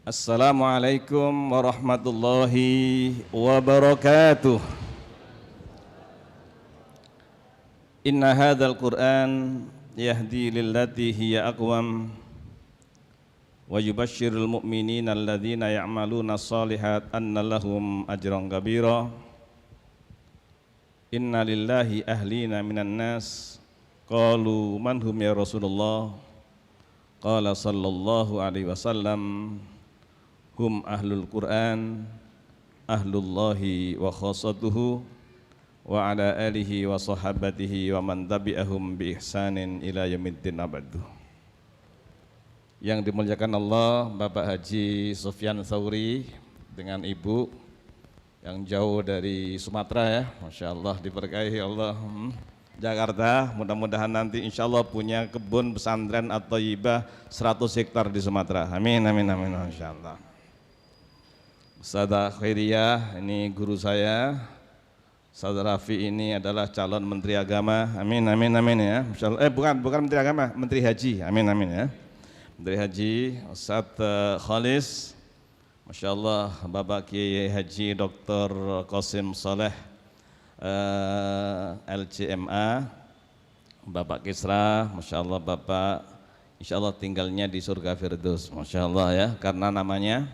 Assalamualaikum warahmatullahi wabarakatuh. Inna hadzal Qur'an yahdi lillati hiya aqwam wa yubashshirul mu'minina alladzina ya'maluna shalihat anna lahum ajran kabira. Inna lillahi ahlina minan nas qalu man hum ya Rasulullah qala sallallahu alaihi wasallam hum ahlul Qur'an ahlullahi wa khassatuhu wa ala alihi wa sahabatihi wa man tabi'ahum bi ihsanin ila yaumiddin abadu. Yang dimuliakan Allah, Bapak Haji Sufyan Tsauri dengan Ibu yang jauh dari Sumatera ya, Masya Allah, diberkahi Allah. Jakarta, mudah-mudahan nanti insya Allah punya kebun pesantren atau Thayyibah 100 hektar di Sumatera. Amin, amin, amin, Masya Allah. Ustadzah Khairiyah, ini guru saya. Ustadz Rafi ini adalah calon Menteri Agama. Amin, amin, amin ya. Masya Allah. Bukan Menteri Agama, Menteri Haji. Amin, amin ya. Menteri Haji, Ustadz Khalis, Masya Allah, Bapak Kiai Haji Dr. Qasim Saleh LCMA, Bapak Kisra, Masya Allah Bapak, Insya Allah tinggalnya di surga Firdaus, Masya Allah ya, karena namanya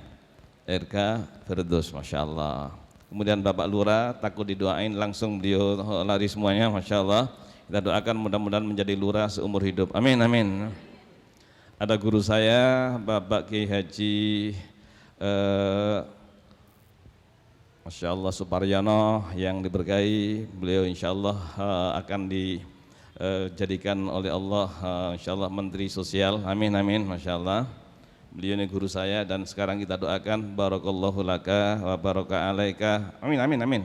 RK Firdaus, Masya Allah. Kemudian Bapak Lurah, takut didoain langsung beliau lari semuanya, Masya Allah. Kita doakan mudah-mudahan menjadi lurah seumur hidup, amin, amin. Ada guru saya, Bapak Kiai Haji Masya Allah Suparyono yang diberkahi, beliau insya Allah akan dijadikan oleh Allah insya Allah Menteri Sosial, amin, amin, Masya Allah. Beliau ini guru saya dan sekarang kita doakan barakallahu laka wa baraka alaika, amin, amin, amin.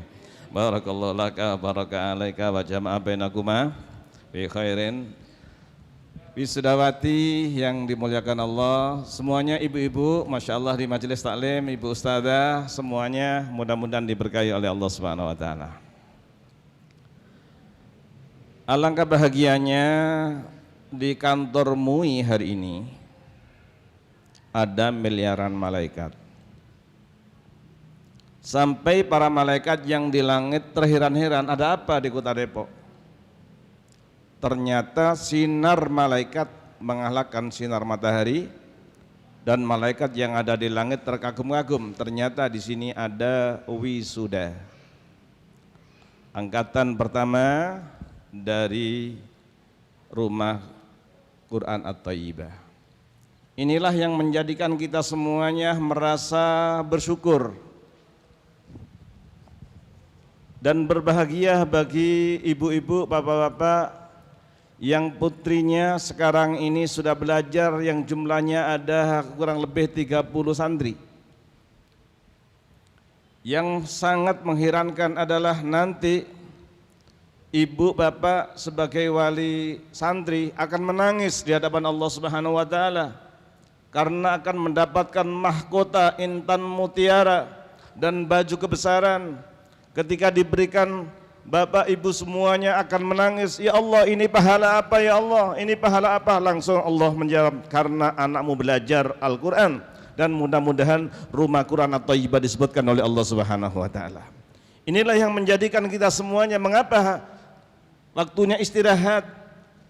Barakallahu laka wa baraka alaika wa jama'a bainakuma bi khairin. Wisudawati yang dimuliakan Allah, semuanya ibu-ibu, Masya Allah di majelis taklim, ibu ustadzah, semuanya mudah-mudahan diberkahi oleh Allah Subhanahu wa Ta'ala. Alangkah bahagianya di kantor MUI hari ini ada miliaran malaikat. Sampai para malaikat yang di langit terheran-heran, ada apa di Kota Depok? Ternyata sinar malaikat mengalahkan sinar matahari dan malaikat yang ada di langit terkagum-kagum. Ternyata di sini ada wisuda, angkatan pertama dari rumah Quran At-Thayyibah. Inilah yang menjadikan kita semuanya merasa bersyukur dan berbahagia bagi ibu-ibu, bapak-bapak yang putrinya sekarang ini sudah belajar, yang jumlahnya ada kurang lebih 30 santri. Yang sangat mengherankan adalah nanti ibu bapak sebagai wali santri akan menangis di hadapan Allah Subhanahu wa Ta'ala karena akan mendapatkan mahkota intan mutiara dan baju kebesaran. Ketika diberikan, Bapak Ibu semuanya akan menangis, ya Allah ini pahala apa ya Allah, ini pahala apa? Langsung Allah menjawab, karena anakmu belajar Al-Quran dan mudah-mudahan rumah Quran At-Thayyibah disebutkan oleh Allah Subhanahu wa Ta'ala. Inilah yang menjadikan kita semuanya, mengapa waktunya istirahat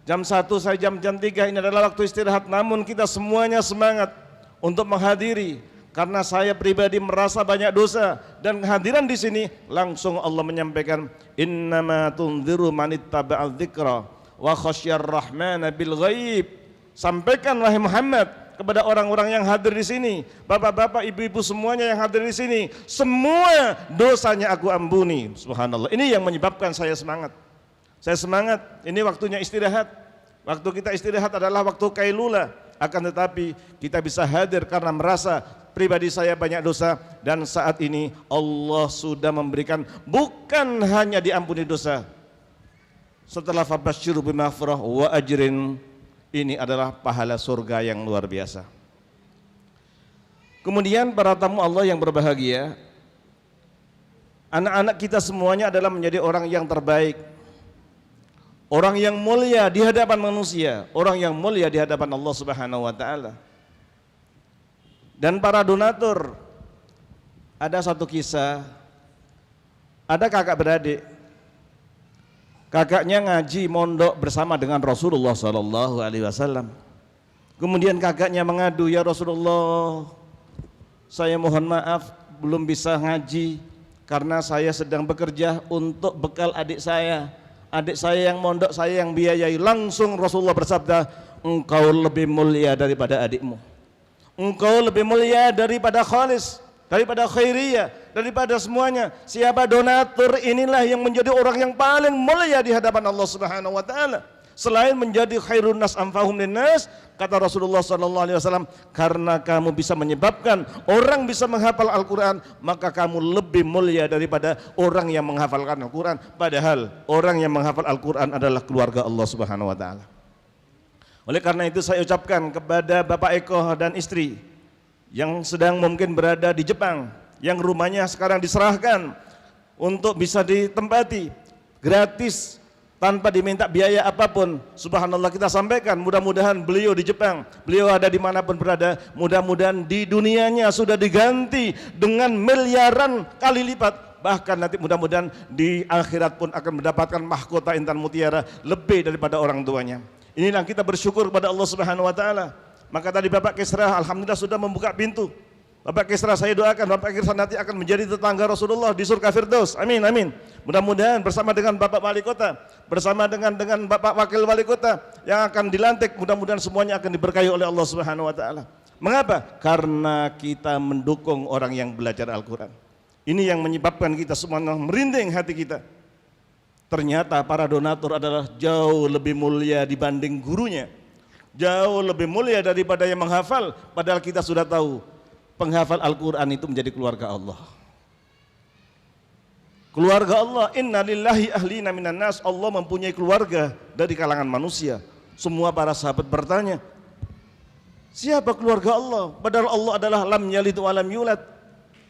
jam 1 sampai jam 3 ini adalah waktu istirahat, namun kita semuanya semangat untuk menghadiri. Karena saya pribadi merasa banyak dosa dan kehadiran di sini langsung Allah menyampaikan innama tunziru manittaba'al dzikra wa khasyar rahmana bil ghaib. Sampaikan wahai Muhammad kepada orang-orang yang hadir di sini, bapak-bapak, ibu-ibu semuanya yang hadir di sini, semua dosanya aku ampuni. Subhanallah. Ini yang menyebabkan saya semangat. Saya semangat. Ini waktunya istirahat. Waktu kita istirahat adalah waktu kailula. Akan tetapi kita bisa hadir karena merasa pribadi saya banyak dosa, dan saat ini Allah sudah memberikan bukan hanya diampuni dosa, setelah fabasyiru bimaghfirah wa ajrin, ini adalah pahala surga yang luar biasa. Kemudian para tamu Allah yang berbahagia, anak-anak kita semuanya adalah menjadi orang yang terbaik, orang yang mulia di hadapan manusia, orang yang mulia di hadapan Allah Subhanahu wa Ta'ala. dan para donatur. Ada satu kisah, ada kakak beradik, kakaknya ngaji mondok bersama dengan Rasulullah SAW. Kemudian kakaknya mengadu, ya Rasulullah, saya mohon maaf belum bisa ngaji karena saya sedang bekerja untuk bekal adik saya. Adik saya yang mondok, saya yang biayai. Langsung Rasulullah bersabda, engkau lebih mulia daripada adikmu, engkau lebih mulia daripada Khalis, daripada Khairiyah, daripada semuanya. Siapa donatur, inilah yang menjadi orang yang paling mulia di hadapan Allah Subhanahu wa taala. Selain menjadi khairun nas anfahum linnas, kata Rasulullah sallallahu alaihi wasallam, karena kamu bisa menyebabkan orang bisa menghafal Al-Qur'an, maka kamu lebih mulia daripada orang yang menghafalkan Al-Qur'an. Padahal orang yang menghafal Al-Qur'an adalah keluarga Allah Subhanahu wa taala. Oleh karena itu saya ucapkan kepada Bapak Eko dan istri yang sedang mungkin berada di Jepang, yang rumahnya sekarang diserahkan untuk bisa ditempati gratis tanpa diminta biaya apapun. Subhanallah, kita sampaikan, mudah-mudahan beliau di Jepang, beliau ada dimanapun berada, mudah-mudahan di dunianya sudah diganti dengan miliaran kali lipat. Bahkan nanti mudah-mudahan di akhirat pun akan mendapatkan mahkota intan mutiara lebih daripada orang tuanya. Inilah kita bersyukur kepada Allah Subhanahu wa taala. Maka tadi Bapak Kisra alhamdulillah sudah membuka pintu. Bapak Kisra saya doakan Bapak Kisra nanti akan menjadi tetangga Rasulullah di surga Firdaus. Amin amin. Mudah-mudahan bersama dengan Bapak Wali Kota, bersama dengan Bapak Wakil Wali Kota yang akan dilantik, mudah-mudahan semuanya akan diberkahi oleh Allah Subhanahu wa taala. Mengapa? Karena kita mendukung orang yang belajar Al-Qur'an. Ini yang menyebabkan kita semua merinding hati kita. Ternyata para donatur adalah jauh lebih mulia dibanding gurunya, jauh lebih mulia daripada yang menghafal. Padahal kita sudah tahu penghafal Al-Quran itu menjadi keluarga Allah. Keluarga Allah, inna lillahi ahlina minan nas. Allah mempunyai keluarga dari kalangan manusia. Semua para sahabat bertanya, siapa keluarga Allah? Padahal Allah adalah lam yalid wa lam yulad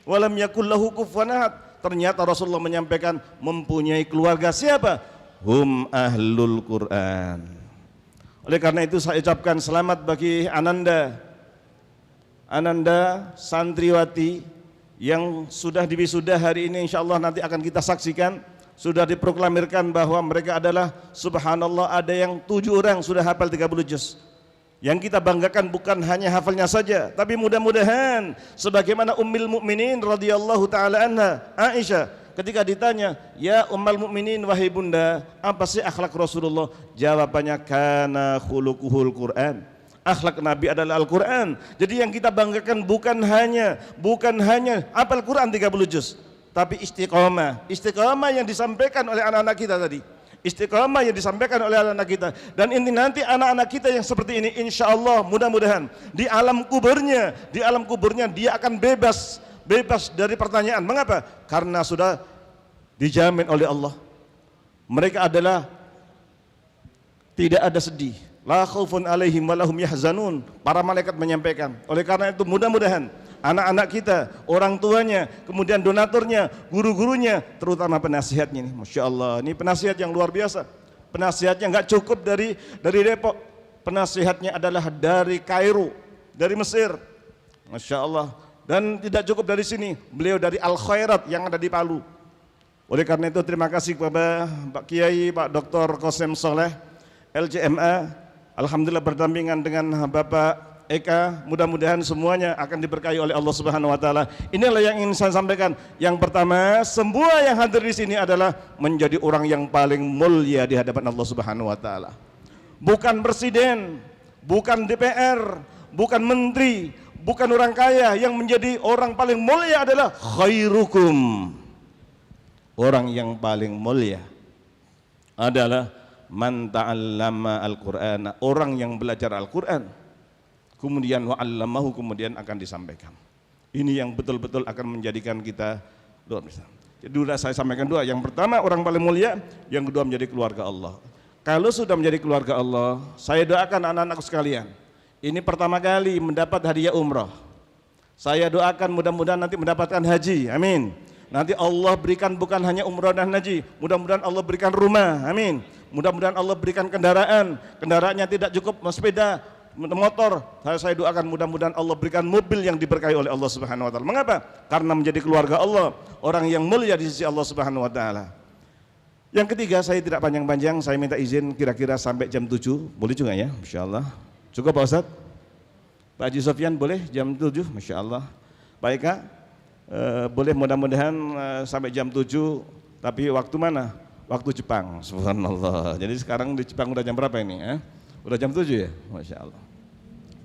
wa lam yakul lahu kufuwan ahad. Ternyata Rasulullah menyampaikan mempunyai keluarga. Siapa? Hum ahlul Quran. Oleh karena itu saya ucapkan selamat bagi Ananda santriwati yang sudah diwisuda hari ini, insya Allah nanti akan kita saksikan. Sudah diproklamirkan bahwa mereka adalah, subhanallah, ada yang 7 orang sudah hafal 30 juz. Yang kita banggakan bukan hanya hafalnya saja, tapi mudah-mudahan sebagaimana Ummul Mukminin radhiyallahu taala anha Aisyah ketika ditanya, ya Ummul Mukminin, wahai bunda, apa sih akhlak Rasulullah? Jawabannya, kana khuluquhul Quran. Akhlak Nabi adalah Al-Quran. Jadi yang kita banggakan bukan hanya hafal Quran 30 juz, tapi istiqomah. Istiqomah yang disampaikan oleh anak-anak kita tadi. Istiqomah yang disampaikan oleh anak-anak kita. Dan ini nanti anak-anak kita yang seperti ini, insya Allah mudah-mudahan di alam kuburnya dia akan bebas dari pertanyaan. Mengapa? Karena sudah dijamin oleh Allah. Mereka adalah tidak ada sedih. La khaufun alaihim walahum yahzanun. Para malaikat menyampaikan. Oleh karena itu mudah-mudahan anak-anak kita, orang tuanya, kemudian donaturnya, guru-gurunya, terutama penasihatnya ini, Masya Allah, ini penasihat yang luar biasa. Penasihatnya nggak cukup dari Depok, penasihatnya adalah dari Kairo, dari Mesir, Masya Allah. Dan tidak cukup dari sini, beliau dari Al Khairat yang ada di Palu. Oleh karena itu terima kasih kepada Pak Kiai, Pak Dr. Qasem Soleh, LCMA. Alhamdulillah berdampingan dengan Bapak Eka, mudah-mudahan semuanya akan diberkahi oleh Allah Subhanahu wa taala. Inilah yang ingin saya sampaikan. Yang pertama, semua yang hadir di sini adalah menjadi orang yang paling mulia di hadapan Allah Subhanahu wa taala. Bukan presiden, bukan DPR, bukan menteri, bukan orang kaya. Yang menjadi orang paling mulia adalah khairukum. Orang yang paling mulia adalah man ta'allama Al-Qur'an, orang yang belajar Al-Qur'an kemudian wa'allamahu, kemudian akan disampaikan. Ini yang betul-betul akan menjadikan kita luar biasa. Jadi sudah saya sampaikan dua, yang pertama orang paling mulia, yang kedua menjadi keluarga Allah. Kalau sudah menjadi keluarga Allah, saya doakan anak-anakku sekalian, ini pertama kali mendapat hadiah umrah. Saya doakan mudah-mudahan nanti mendapatkan haji, amin. Nanti Allah berikan bukan hanya umrah dan haji, mudah-mudahan Allah berikan rumah, amin. Mudah-mudahan Allah berikan kendaraan, kendaraannya tidak cukup sepeda, motor, saya doakan mudah-mudahan Allah berikan mobil yang diberkahi oleh Allah Subhanahu wa taala. Mengapa? Karena menjadi keluarga Allah, orang yang mulia di sisi Allah Subhanahu wa taala. Yang ketiga, saya tidak panjang-panjang, saya minta izin kira-kira sampai jam 7, boleh juga ya, insyaallah. Cukup Pak Ustadz? Pak Haji Sofyan boleh jam 7, Masya Allah. Pak Eka, boleh mudah-mudahan sampai jam 7, tapi waktu mana? Waktu Jepang, subhanallah. Jadi sekarang di Jepang udah jam berapa ini? Udah jam 7 ya? Masya Allah.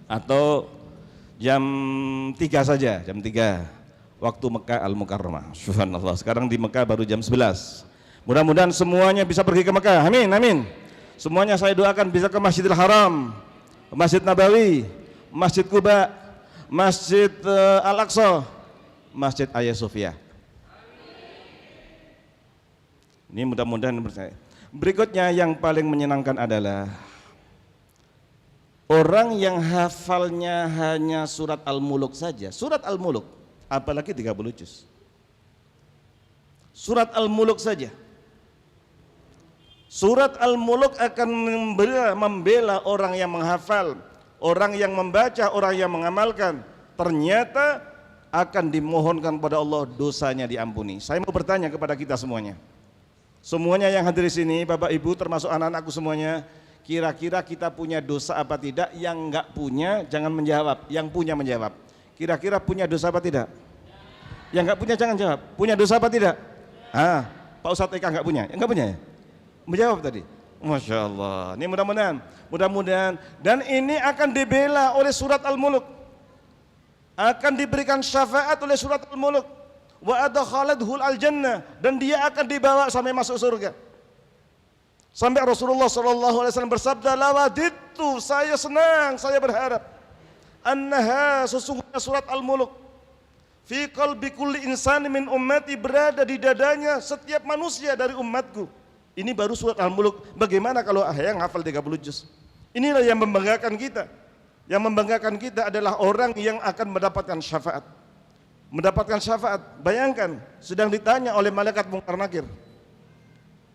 Atau jam 3 saja, jam 3. Waktu Mekah Al-Mukarramah, subhanallah. Sekarang di Mekah baru jam 11. Mudah-mudahan semuanya bisa pergi ke Mekah, amin, amin. Semuanya saya doakan bisa ke Masjidil Haram, Masjid Nabawi, Masjid Kuba, Masjid Al-Aqsa, Masjid Hagia Sophia. Ini mudah-mudahan percaya. Berikutnya yang paling menyenangkan adalah orang yang hafalnya hanya surat Al-Muluk saja. Surat Al-Muluk, apalagi 30 juz. Surat Al-Muluk saja. Surat Al-Muluk akan membela orang yang menghafal, orang yang membaca, orang yang mengamalkan. Ternyata akan dimohonkan pada Allah dosanya diampuni. Saya mau bertanya kepada kita semuanya. Semuanya yang hadir di sini, Bapak Ibu termasuk anak-anakku semuanya, kira-kira kita punya dosa apa tidak? Yang enggak punya jangan menjawab, yang punya menjawab. Kira-kira punya dosa apa tidak? Yang enggak punya jangan jawab. Punya dosa apa tidak? Pak Ustadz Eka enggak punya? Enggak punya ya? Menjawab tadi. Masya Allah. Ini mudah-mudahan dan ini akan dibela oleh surat Al-Muluk. Akan diberikan syafaat oleh surat Al-Muluk. Wa adkhaladhul al-jannah, dan dia akan dibawa sampai masuk surga. Sampai Rasulullah SAW bersabda, lawaditu, saya senang, saya berharap, annaha, sesungguhnya surat Al-Muluk, fi qalbi kulli insani min ummati, berada di dadanya setiap manusia dari umatku. Ini baru surat Al-Muluk. Bagaimana kalau yang hafal 30 juz? Inilah yang membanggakan kita. Yang membanggakan kita adalah orang yang akan mendapatkan syafaat. Mendapatkan syafaat. Bayangkan, sedang ditanya oleh malaikat Munkar Nakir.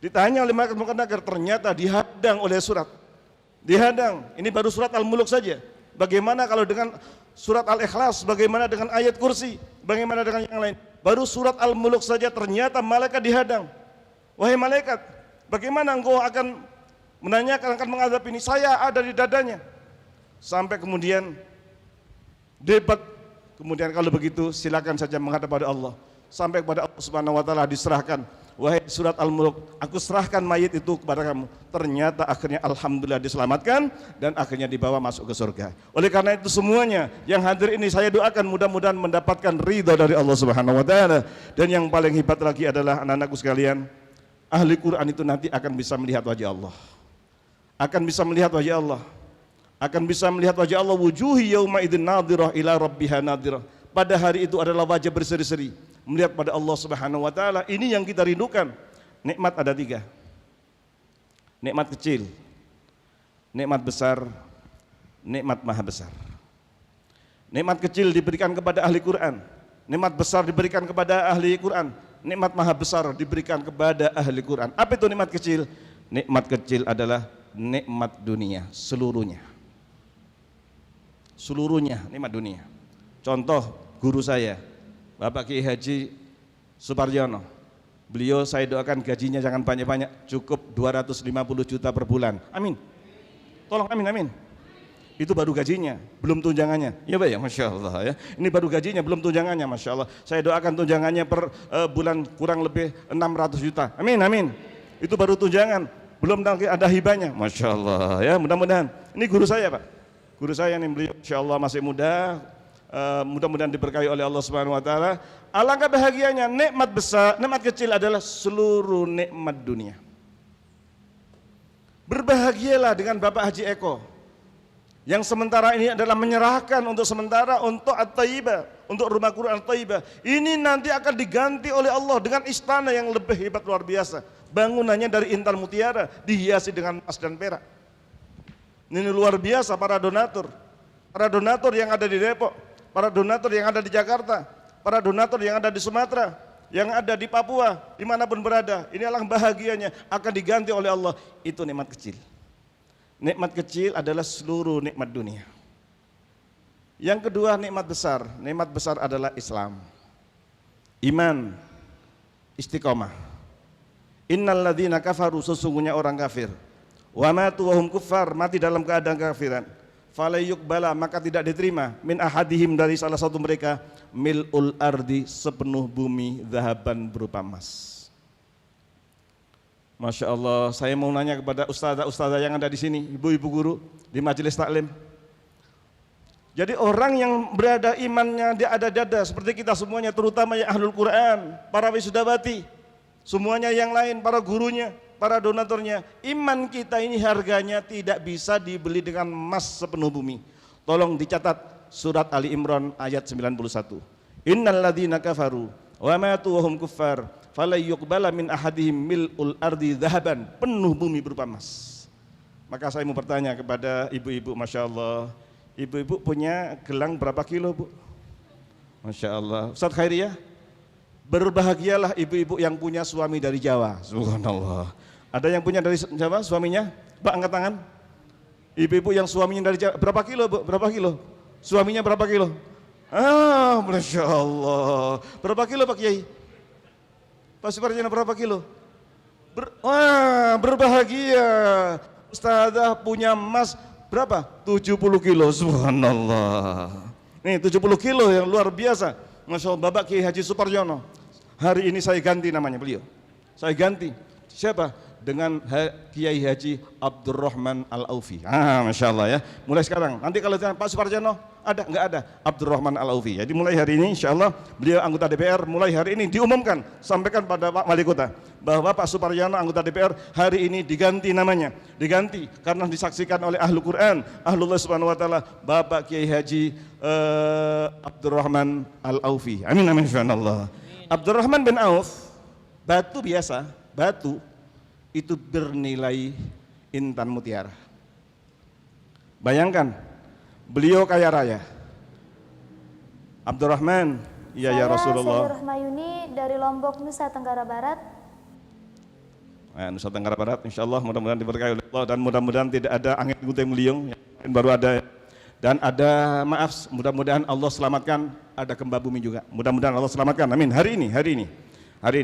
Ditanya oleh malaikat Munkar Nakir, ternyata dihadang oleh surat. Dihadang. Ini baru surat Al-Muluk saja. Bagaimana kalau dengan surat Al-Ikhlas, bagaimana dengan ayat kursi, bagaimana dengan yang lain? Baru surat Al-Muluk saja ternyata malaikat dihadang. Wahai malaikat, bagaimana engkau akan menanyakan, akan menghadap ini? Saya ada di dadanya. Sampai kemudian debat. Kemudian kalau begitu silakan saja menghadap pada Allah. Sampai kepada Allah Subhanahu wa taala diserahkan. Wahai surat Al-Muluk, aku serahkan mayit itu kepada kamu. Ternyata akhirnya alhamdulillah diselamatkan dan akhirnya dibawa masuk ke surga. Oleh karena itu semuanya yang hadir ini saya doakan mudah-mudahan mendapatkan ridha dari Allah Subhanahu wa taala. Dan yang paling hebat lagi adalah anak-anakku sekalian, ahli Quran itu nanti akan bisa melihat wajah Allah. Akan bisa melihat wajah Allah. Akan bisa melihat wajah Allah, wujuhi yauma idzin nadhirah ila rabbiha nadhirah. Pada hari itu adalah wajah berseri-seri melihat pada Allah Subhanahu wa taala. Ini yang kita rindukan. Nikmat ada 3. Nikmat kecil, nikmat besar, nikmat maha besar. Nikmat kecil diberikan kepada ahli Quran, nikmat besar diberikan kepada ahli Quran, nikmat maha besar diberikan kepada ahli Quran. Apa itu nikmat kecil? Nikmat kecil adalah nikmat dunia seluruhnya. Seluruhnya nikmat dunia. Contoh guru saya, Bapak Kiai Haji Suparjono. Beliau saya doakan gajinya jangan banyak-banyak, cukup 250 juta per bulan. Amin. Tolong amin, amin. Itu baru gajinya, belum tunjangannya. Ya Pak ya, Masya Allah ya. Ini baru gajinya, belum tunjangannya, Masya Allah. Saya doakan tunjangannya per bulan kurang lebih 600 juta. Amin, amin. Itu baru tunjangan, belum ada hibahnya. Masya Allah ya, mudah-mudahan. Ini guru saya Pak. Guru saya nih, beliau Insya Allah masih muda, mudah-mudahan diberkahi oleh Allah Subhanahu Wa Taala. Alangkah bahagianya, nikmat besar, nikmat kecil adalah seluruh nikmat dunia. Berbahagialah dengan Bapak Haji Eko, yang sementara ini adalah menyerahkan untuk sementara untuk At-Taibah, untuk rumah Quran At-Taibah. Ini nanti akan diganti oleh Allah dengan istana yang lebih hebat luar biasa. Bangunannya dari intan mutiara, dihiasi dengan emas dan perak. Ini luar biasa para donatur yang ada di Depok, para donatur yang ada di Jakarta, para donatur yang ada di Sumatera, yang ada di Papua, dimanapun berada. Ini alangkah bahagianya akan diganti oleh Allah. Itu nikmat kecil. Nikmat kecil adalah seluruh nikmat dunia. Yang kedua nikmat besar adalah Islam. Iman, istiqomah. Innal ladzina kafaru, sesungguhnya orang kafir. Wa matu wa hum kuffar, mati dalam keadaan kafiran. Fala yuqbala, maka tidak diterima min ahadihim, dari salah satu mereka, mil'ul ardi, sepenuh bumi, zahaban, berupa emas. Masya Allah, saya mau nanya kepada ustazah-ustazah yang ada di sini, ibu-ibu guru di majelis taklim. Jadi orang yang berada imannya dia ada dada seperti kita semuanya, terutama yang ahlul Quran, para wisudawati, semuanya yang lain, para gurunya, para donaturnya. Iman kita ini harganya tidak bisa dibeli dengan emas sepenuh bumi. Tolong dicatat surat Ali Imran ayat 91. Innal ladzina kafaru wa matu wa hum kuffar fala yuqbala min ahadihim mil'ul ardi dhahaban, penuh bumi berupa emas. Maka saya mau bertanya kepada ibu-ibu, Masya Allah, ibu-ibu punya gelang berapa kilo, Bu? Masya Allah. Ustaz Khairiyah, berbahagialah ibu-ibu yang punya suami dari Jawa. Subhanallah. Ada yang punya dari Jawa suaminya? Pak, angkat tangan. Ibu-ibu yang suaminya dari Jawa, berapa kilo, Bu? Berapa kilo? Suaminya berapa kilo? Ah, Masya Allah. Berapa kilo Pak Kiai? Pak Suparjana berapa kilo? Berbahagia. Ustazah punya emas berapa? 70 kilo, subhanallah. Nih 70 kilo yang luar biasa. Masya Allah, Bapak Kiai Haji Suparjono. Hari ini saya ganti namanya beliau. Saya ganti. Siapa? Dengan Kiai Haji Abdurrahman Al-Aufi. Masya Allah ya. Mulai sekarang. Nanti kalau Pak Suparjono ada? Enggak ada. Abdurrahman Al-Aufi. Jadi mulai hari ini insya Allah beliau anggota DPR, mulai hari ini diumumkan, sampaikan pada Pak Wali Kota bahwa Pak Suparjono anggota DPR hari ini diganti namanya. Diganti karena disaksikan oleh ahlu Quran, ahlullah subhanahu wa ta'ala, Bapak Kiai Haji Abdurrahman Al-Aufi. Amin amin insyaallah. Abdurrahman bin Auf, batu biasa, batu itu bernilai intan mutiara. Bayangkan, beliau kaya raya. Abdurrahman, iya ya Rasulullah. Saya Rahmayuni dari Lombok, Nusa Tenggara Barat. Nusa Tenggara Barat, insya Allah mudah-mudahan diberkahi oleh Allah dan mudah-mudahan tidak ada angin puting beliung yang baru ada. Dan ada, maaf, mudah-mudahan Allah selamatkan, ada gempa bumi juga. Mudah-mudahan Allah selamatkan, amin. Hari ini.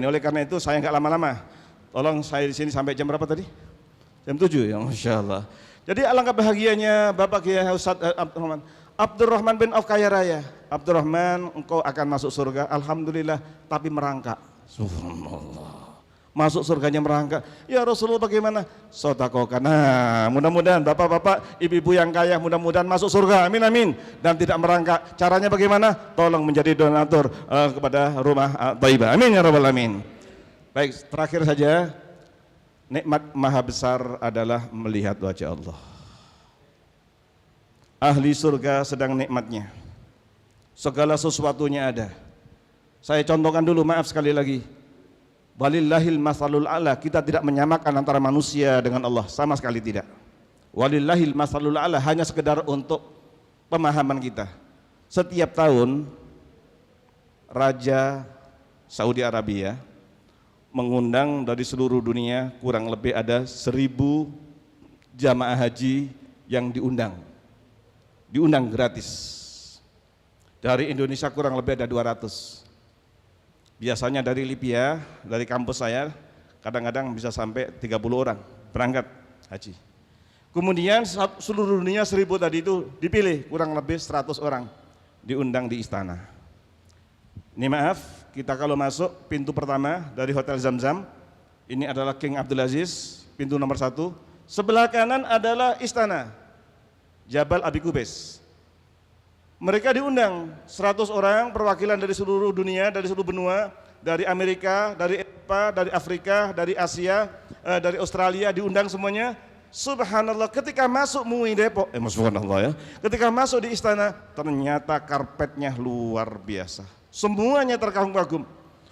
Oleh karena itu saya nggak lama-lama. Tolong saya di sini sampai jam berapa tadi? Jam 7 ya, Masya Allah. Jadi alangkah bahagianya Bapak Kiai Ustaz Abdurrahman. Abdurrahman bin Auf kaya raya. Abdurrahman, engkau akan masuk surga, alhamdulillah, tapi merangkak. Subhanallah. Masuk surganya merangkak. Ya Rasulullah bagaimana? Sodakokan. Nah, mudah-mudahan bapak-bapak, ibu-ibu yang kaya mudah-mudahan masuk surga. Amin amin. Dan tidak merangkak. Caranya bagaimana? Tolong menjadi donatur kepada rumah Thaibah. Amin ya rabbal alamin. Baik, terakhir saja, nikmat maha besar adalah melihat wajah Allah. Ahli surga sedang nikmatnya. Segala sesuatunya ada. Saya contohkan dulu, maaf sekali lagi. Walillahil masalul a'la, kita tidak menyamakan antara manusia dengan Allah, sama sekali tidak. Walillahil masalul a'la hanya sekedar untuk pemahaman kita. Setiap tahun Raja Saudi Arabia mengundang dari seluruh dunia, kurang lebih ada 1000 jamaah haji yang diundang gratis. Dari Indonesia kurang lebih ada 200. Biasanya dari Libya, dari kampus saya, kadang-kadang bisa sampai 30 orang berangkat haji. Kemudian seluruh dunia 1000 tadi itu dipilih, kurang lebih 100 orang diundang di istana. Ini maaf, kita kalau masuk pintu pertama dari Hotel Zamzam, ini adalah King Abdul Aziz, pintu nomor 1. Sebelah kanan adalah istana Jabal Abi Qubais. Mereka diundang 100 orang perwakilan dari seluruh dunia, dari seluruh benua, dari Amerika, dari Eropa, dari Afrika, dari Asia, dari Australia, diundang semuanya. Subhanallah, ketika masuk MUI Depok, subhanallah ya, ketika masuk di istana, ternyata karpetnya luar biasa. Semuanya terkagum-kagum.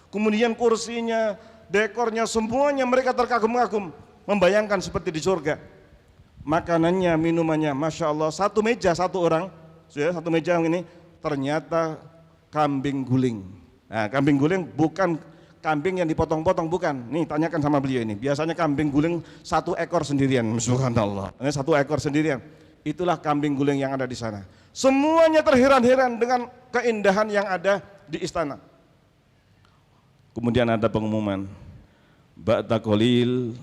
Kemudian kursinya, dekornya, semuanya mereka terkagum-kagum, membayangkan seperti di surga. Makanannya, minumannya, Masya Allah, satu meja, satu orang, satu meja yang ini ternyata kambing guling. Nah, kambing guling bukan kambing yang dipotong-potong, bukan. Nih tanyakan sama beliau ini. Biasanya kambing guling 1 ekor sendirian, subhanallah. 1 ekor sendirian. Itulah kambing guling yang ada di sana. Semuanya terheran-heran dengan keindahan yang ada di istana. Kemudian ada pengumuman, ba'da qalil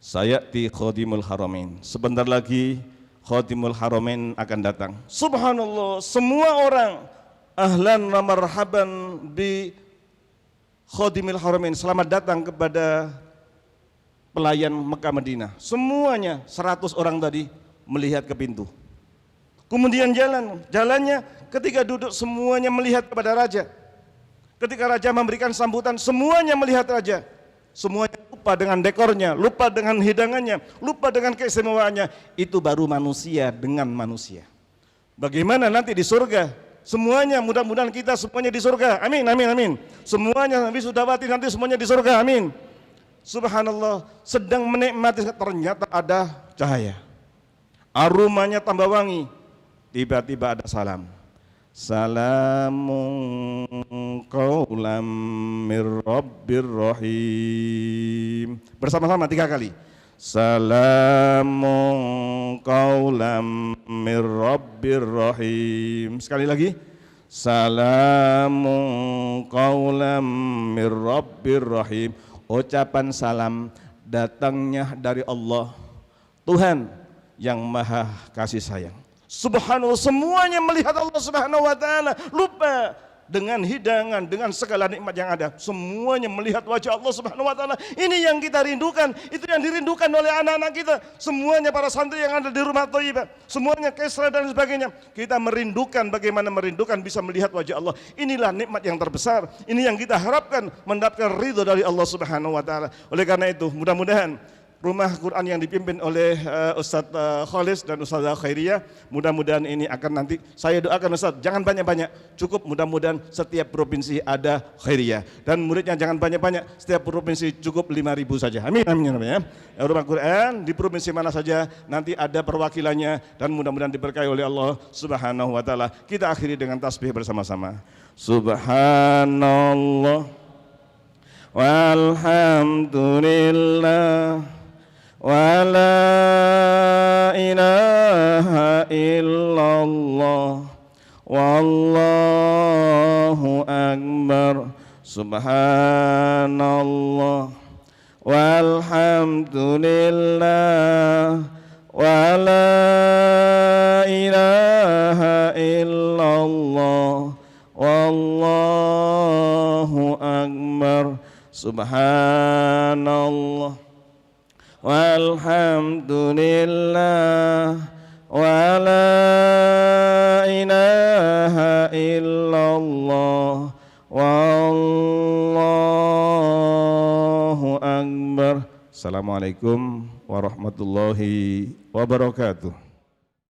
sayati khadimul haramain. Sebentar lagi khadimul haramain akan datang. Subhanallah, semua orang ahlan wa marhaban bi khadimul haramain. Selamat datang kepada pelayan Mekah Madinah. Semuanya 100 orang tadi melihat ke pintu. Kemudian jalannya ketika duduk semuanya melihat kepada raja. Ketika raja memberikan sambutan semuanya melihat raja. Semuanya lupa dengan dekornya, lupa dengan hidangannya, lupa dengan keistimewaannya. Itu baru manusia dengan manusia. Bagaimana nanti di surga? Semuanya, mudah-mudahan kita semuanya di surga. Amin, amin, amin. Semuanya wisudawati nanti semuanya di surga. Amin. Subhanallah, sedang menikmati ternyata ada cahaya. Aromanya tambah wangi. Tiba-tiba ada salam. Salamun qaulam mir rabbir rahim. Bersama-sama 3 kali. Salamun qaulam mir rabbir rahim. Sekali lagi. Salamun qaulam mir rabbir rahim. Ucapan salam datangnya dari Allah, Tuhan yang maha kasih sayang. Subhanallah, semuanya melihat Allah Subhanahu wa taala, lupa dengan hidangan, dengan segala nikmat yang ada. Semuanya melihat wajah Allah Subhanahu wa taala. Ini yang kita rindukan, itu yang dirindukan oleh anak-anak kita. Semuanya para santri yang ada di rumah Thayyibah, semuanya Kesra dan sebagainya. Kita merindukan, bagaimana merindukan bisa melihat wajah Allah. Inilah nikmat yang terbesar. Ini yang kita harapkan mendapatkan ridho dari Allah Subhanahu wa taala. Oleh karena itu, mudah-mudahan rumah Quran yang dipimpin oleh Ustadz Khalis dan Ustadzah Khairiyah, mudah-mudahan ini akan nanti, saya doakan Ustadz, jangan banyak-banyak, cukup mudah-mudahan setiap provinsi ada Khairiyah, dan muridnya jangan banyak-banyak, setiap provinsi cukup 5.000 saja. Amin, amin, amin ya. Rumah Quran di provinsi mana saja nanti ada perwakilannya, dan mudah-mudahan diberkahi oleh Allah Subhanahu wa taala. Kita akhiri dengan tasbih bersama-sama. Subhanallah walhamdulillah wa la ilaha illallah wallahu akbar. Subhanallah walhamdulillah wa la ilaha illallah wallahu akbar. Subhanallah walhamdulillah wa la ilaha illallah wallahu akbar. Assalamualaikum warahmatullahi wabarakatuh.